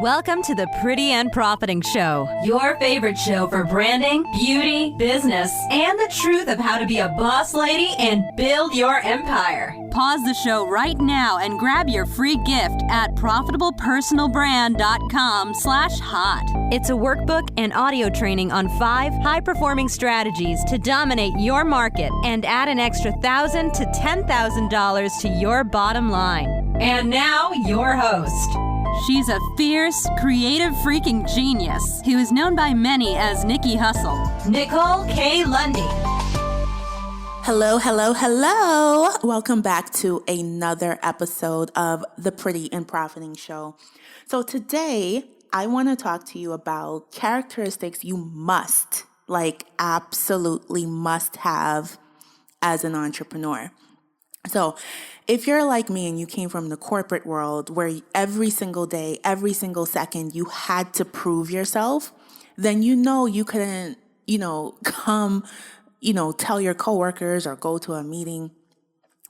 Welcome to the Pretty and Profiting Show, your favorite show for branding, beauty, business, and the truth of how to be a boss lady and build your empire. Pause the show right now and grab your free gift at profitablepersonalbrand.com/hot. It's a workbook and audio training on 5 high-performing strategies to dominate your market and add an extra $1,000 to $10,000 to your bottom line. And now, your host. She's a fierce, creative freaking genius who is known by many as Nikki Hustle. Nicole K. Lundy. Hello, hello, hello. Welcome back to another episode of the Pretty and Profiting Show. So today, I want to talk to you about characteristics you must, absolutely must have as an entrepreneur. So if you're like me and you came from the corporate world where every single day, every single second you had to prove yourself, then you couldn't, come, tell your coworkers or go to a meeting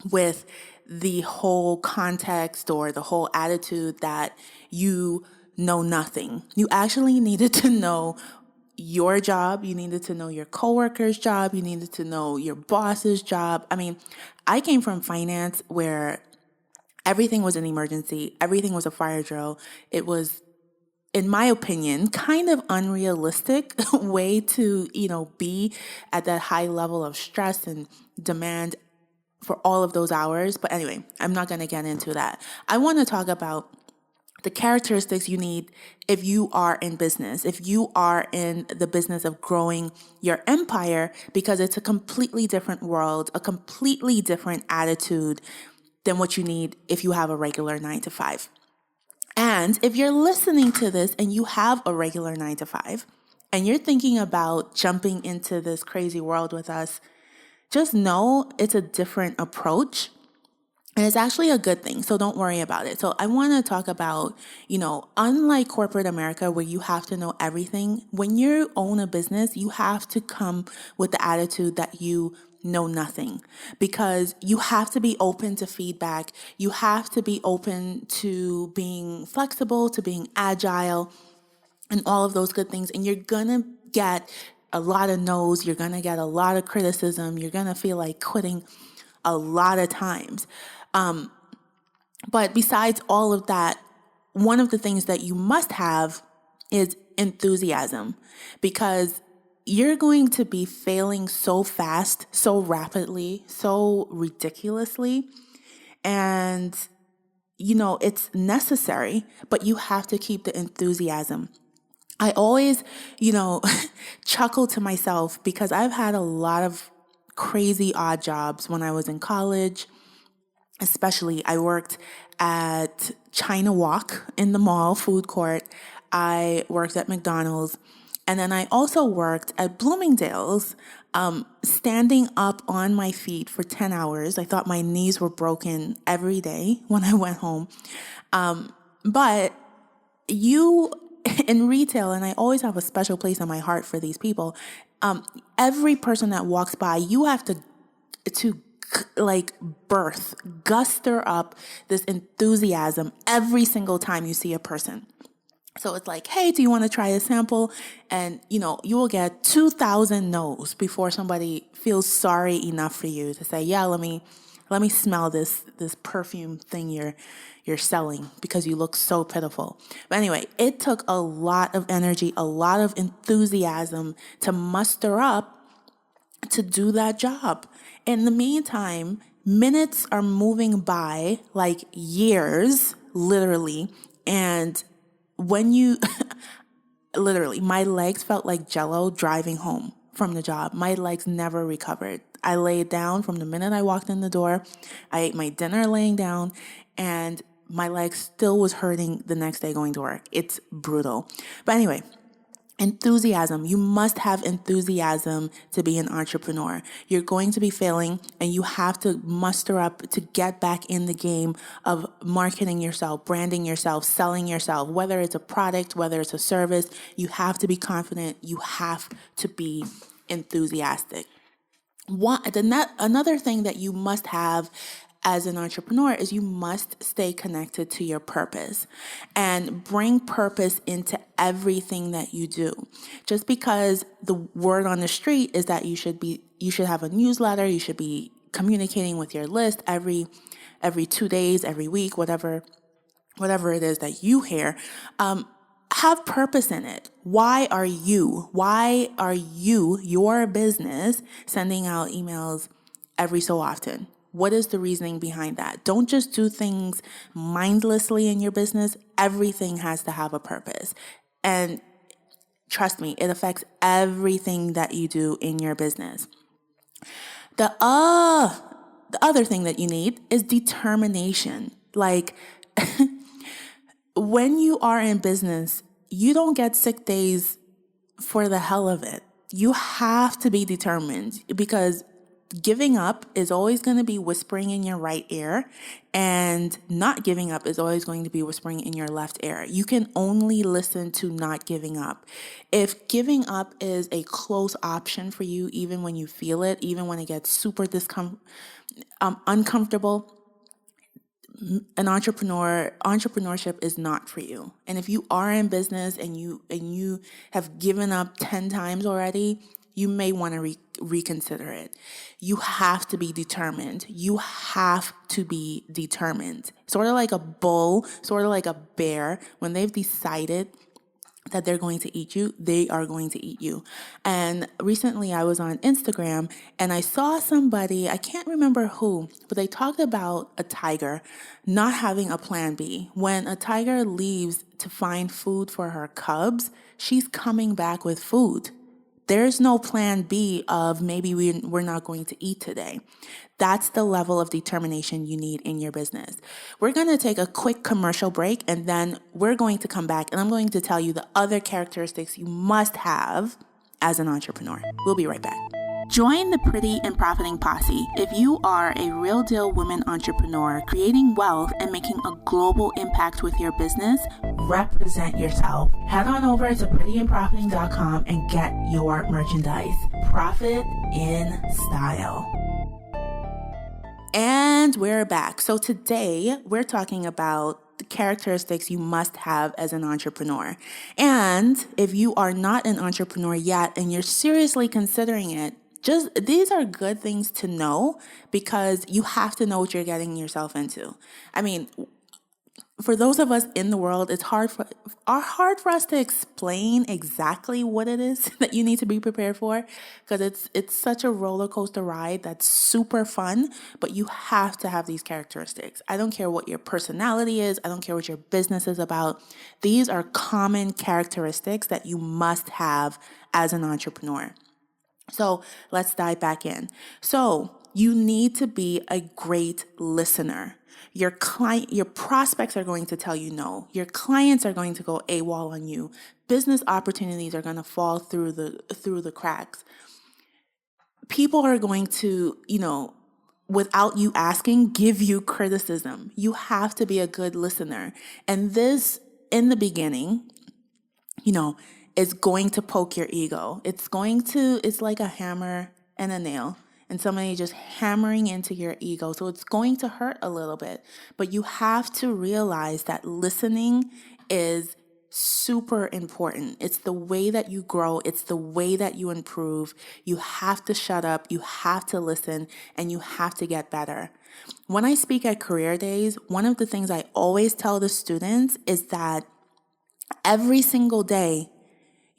with the whole context or the whole attitude that you know nothing. You actually needed to know your job, you needed to know your coworker's job, you needed to know your boss's job. I mean, I came from finance where everything was an emergency, everything was a fire drill. It was, in my opinion, kind of unrealistic way to, be at that high level of stress and demand for all of those hours. But anyway, I'm not going to get into that. I want to talk about the characteristics you need if you are in business, if you are in the business of growing your empire, because it's a completely different world, a completely different attitude than what you need if you have a regular 9-to-5. And if you're listening to this and you have a regular 9-to-5 and you're thinking about jumping into this crazy world with us, just know it's a different approach. And it's actually a good thing, so don't worry about it. So I want to talk about, unlike corporate America where you have to know everything, when you own a business, you have to come with the attitude that you know nothing, because you have to be open to feedback. You have to be open to being flexible, to being agile, and all of those good things. And you're going to get a lot of no's. You're going to get a lot of criticism. You're going to feel like quitting a lot of times. But besides all of that, one of the things that you must have is enthusiasm, because you're going to be failing so fast, so rapidly, so ridiculously. And, it's necessary, but you have to keep the enthusiasm. I always, chuckle to myself because I've had a lot of crazy odd jobs when I was in college. Especially, I worked at China Walk in the mall food court. I worked at McDonald's. And then I also worked at Bloomingdale's, standing up on my feet for 10 hours. I thought my knees were broken every day when I went home. But you, in retail, and I always have a special place in my heart for these people, every person that walks by, you have to guster up this enthusiasm every single time you see a person. So it's like, hey, do you want to try a sample? And, you will get 2,000 no's before somebody feels sorry enough for you to say, yeah, let me smell this perfume thing you're selling because you look so pitiful. But anyway, it took a lot of energy, a lot of enthusiasm to muster up to do that job. In the meantime, minutes are moving by like years, literally. And when you, literally, my legs felt like Jell-O driving home from the job. My legs never recovered. I laid down from the minute I walked in the door. I ate my dinner laying down, and my legs still was hurting the next day going to work. It's brutal. But anyway, enthusiasm. You must have enthusiasm to be an entrepreneur. You're going to be failing, and you have to muster up to get back in the game of marketing yourself, branding yourself, selling yourself, whether it's a product, whether it's a service. You have to be confident. You have to be enthusiastic. Another thing that you must have as an entrepreneur is you must stay connected to your purpose and bring purpose into everything that you do. Just because the word on the street is that you should have a newsletter, you should be communicating with your list every 2 days, every week, whatever it is that you hear, have purpose in it. Why are you, your business, sending out emails every so often? What is the reasoning behind that? Don't just do things mindlessly in your business. Everything has to have a purpose. And trust me, it affects everything that you do in your business. The other thing that you need is determination. Like, when you are in business, you don't get sick days for the hell of it. You have to be determined, because giving up is always going to be whispering in your right ear, and not giving up is always going to be whispering in your left ear. You can only listen to not giving up. If giving up is a close option for you, even when you feel it, even when it gets super uncomfortable, entrepreneurship is not for you. And if you are in business and you have given up 10 times already, you may want to reconsider it. You have to be determined. You have to be determined. Sort of like a bull, sort of like a bear. When they've decided that they're going to eat you, they are going to eat you. And recently I was on Instagram and I saw somebody, I can't remember who, but they talked about a tiger not having a plan B. When a tiger leaves to find food for her cubs, she's coming back with food. There's no plan B of maybe we're not going to eat today. That's the level of determination you need in your business. We're going to take a quick commercial break, and then we're going to come back and I'm going to tell you the other characteristics you must have as an entrepreneur. We'll be right back. Join the Pretty and Profiting Posse if you are a real deal woman entrepreneur creating wealth and making a global impact with your business. Represent yourself. Head on over to prettyandprofiting.com and get your merchandise. Profit in style. And we're back. So today we're talking about the characteristics you must have as an entrepreneur. And if you are not an entrepreneur yet and you're seriously considering it, these are good things to know, because you have to know what you're getting yourself into. I mean, for those of us in the world, it's hard for us to explain exactly what it is that you need to be prepared for, because it's such a roller coaster ride that's super fun, but you have to have these characteristics. I don't care what your personality is. I don't care what your business is about. These are common characteristics that you must have as an entrepreneur. So let's dive back in. So you need to be a great listener. Your prospects are going to tell you no. Your clients are going to go AWOL on you. Business opportunities are going to fall through the cracks. People are going to, without you asking, give you criticism. You have to be a good listener. And this, in the beginning, is going to poke your ego. It's like a hammer and a nail, and somebody just hammering into your ego. So it's going to hurt a little bit, but you have to realize that listening is super important. It's the way that you grow. It's the way that you improve. You have to shut up. You have to listen, and you have to get better. When I speak at career days, one of the things I always tell the students is that every single day,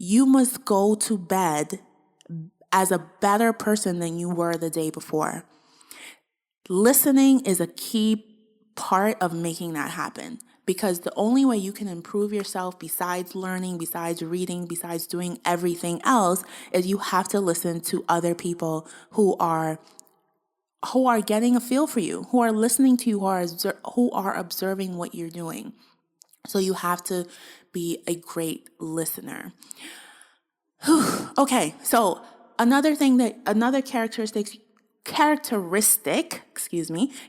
you must go to bed as a better person than you were the day before. Listening is a key part of making that happen, because the only way you can improve yourself, besides learning, besides reading, besides doing everything else, is you have to listen to other people who are getting a feel for you, who are listening to you, who are observing what you're doing. So you have to be a great listener. Okay, so another characteristic,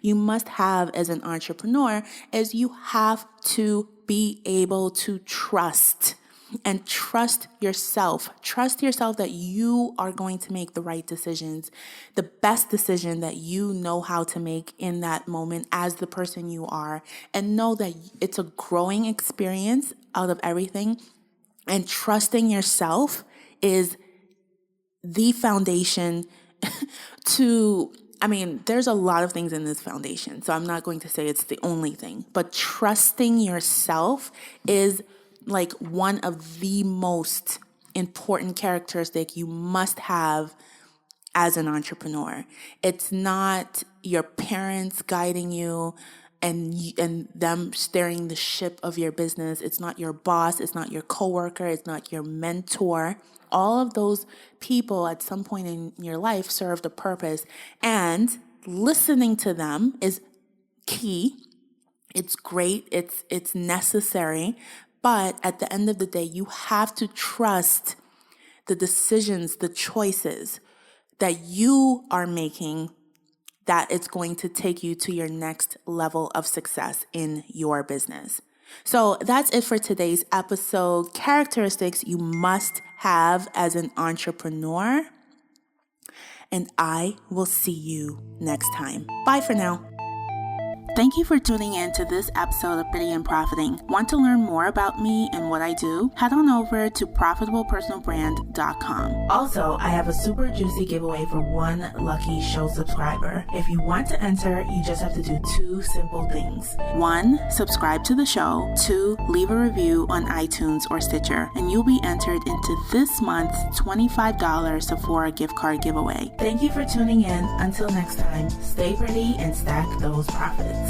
you must have as an entrepreneur is you have to be able to trust. and trust yourself. Trust yourself that you are going to make the right decisions, the best decision that you know how to make in that moment as the person you are, and know that it's a growing experience out of everything. And trusting yourself is the foundation there's a lot of things in this foundation, so I'm not going to say it's the only thing, but trusting yourself is like one of the most important characteristic you must have as an entrepreneur. It's not your parents guiding you and them steering the ship of your business. It's not your boss. It's not your coworker. It's not your mentor. All of those people at some point in your life served a purpose, and listening to them is key. It's great. It's necessary. But at the end of the day, you have to trust the decisions, the choices that you are making, that it's going to take you to your next level of success in your business. So that's it for today's episode. Characteristics you must have as an entrepreneur. And I will see you next time. Bye for now. Thank you for tuning in to this episode of Pretty and Profiting. Want to learn more about me and what I do? Head on over to profitablepersonalbrand.com. Also, I have a super juicy giveaway for one lucky show subscriber. If you want to enter, you just have to do 2 simple things. 1, subscribe to the show. 2, leave a review on iTunes or Stitcher, and you'll be entered into this month's $25 Sephora gift card giveaway. Thank you for tuning in. Until next time, stay pretty and stack those profits.